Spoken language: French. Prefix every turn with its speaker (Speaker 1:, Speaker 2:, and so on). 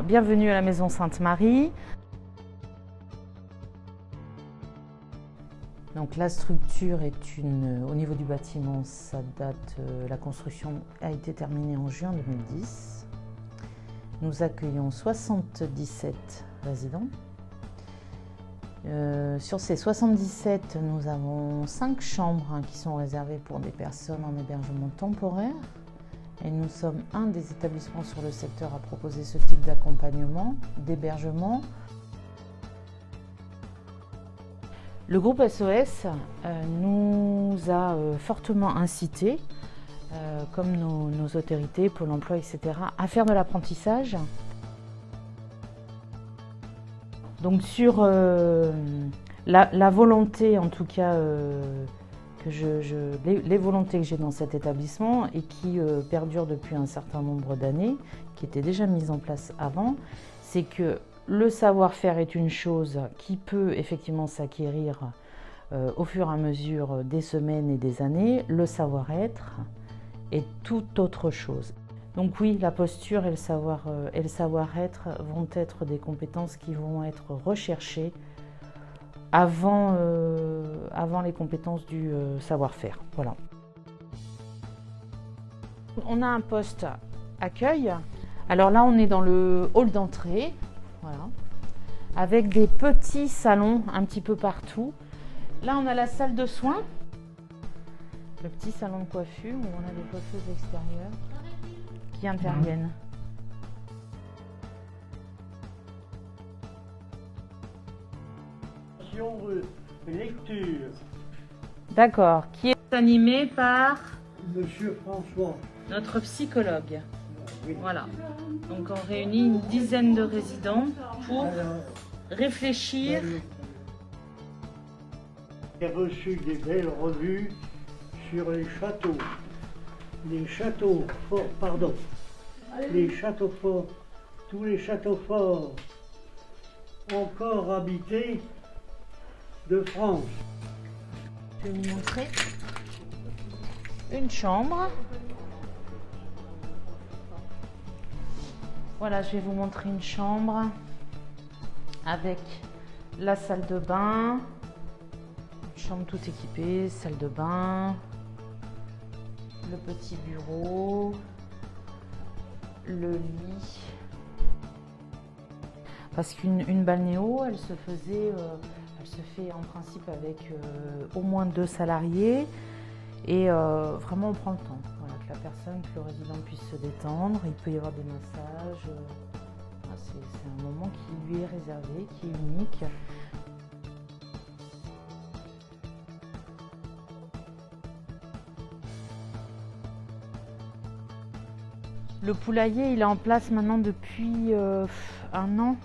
Speaker 1: Bienvenue à la Maison Sainte-Marie. Donc la structure est au niveau du bâtiment, ça date, la construction a été terminée en juin 2010. Nous accueillons 77 résidents. Sur ces 77, nous avons 5 chambres qui sont réservées pour des personnes en hébergement temporaire. Et nous sommes un des établissements sur le secteur à proposer ce type d'accompagnement, d'hébergement. Le groupe SOS nous a fortement incités, comme nos autorités, Pôle emploi, etc., à faire de l'apprentissage. Donc sur la volonté, en tout cas, les volontés que j'ai dans cet établissement et qui perdurent depuis un certain nombre d'années, qui étaient déjà mises en place avant, c'est que le savoir-faire est une chose qui peut effectivement s'acquérir au fur et à mesure des semaines et des années. Le savoir-être est tout autre chose. Donc oui, la posture et le savoir-être vont être des compétences qui vont être recherchées avant les compétences du savoir-faire. Voilà. On a un poste accueil. Alors là, on est dans le hall d'entrée, voilà, avec des petits salons un petit peu partout. Là, on a la salle de soins, le petit salon de coiffure où on a des coiffeuses extérieures qui interviennent.
Speaker 2: Lecture.
Speaker 1: D'accord, qui est animé par
Speaker 2: Monsieur François.
Speaker 1: notre psychologue.
Speaker 2: Oui.
Speaker 1: Voilà. Donc on réunit une dizaine de résidents pour réfléchir.
Speaker 2: J'ai reçu des belles revues sur les châteaux. Les châteaux forts, pardon. Les châteaux forts, tous les châteaux forts encore habités de France.
Speaker 1: Je vais vous montrer une chambre. Voilà, je vais vous montrer une chambre avec la salle de bain, chambre toute équipée, salle de bain, le petit bureau, le lit. Parce qu'une balnéo, elle se fait en principe avec au moins 2 salariés et vraiment on prend le temps. Voilà, que la personne, que le résident puisse se détendre. Il peut y avoir des massages. C'est un moment qui lui est réservé, qui est unique. Le poulailler, il est en place maintenant depuis 1 an.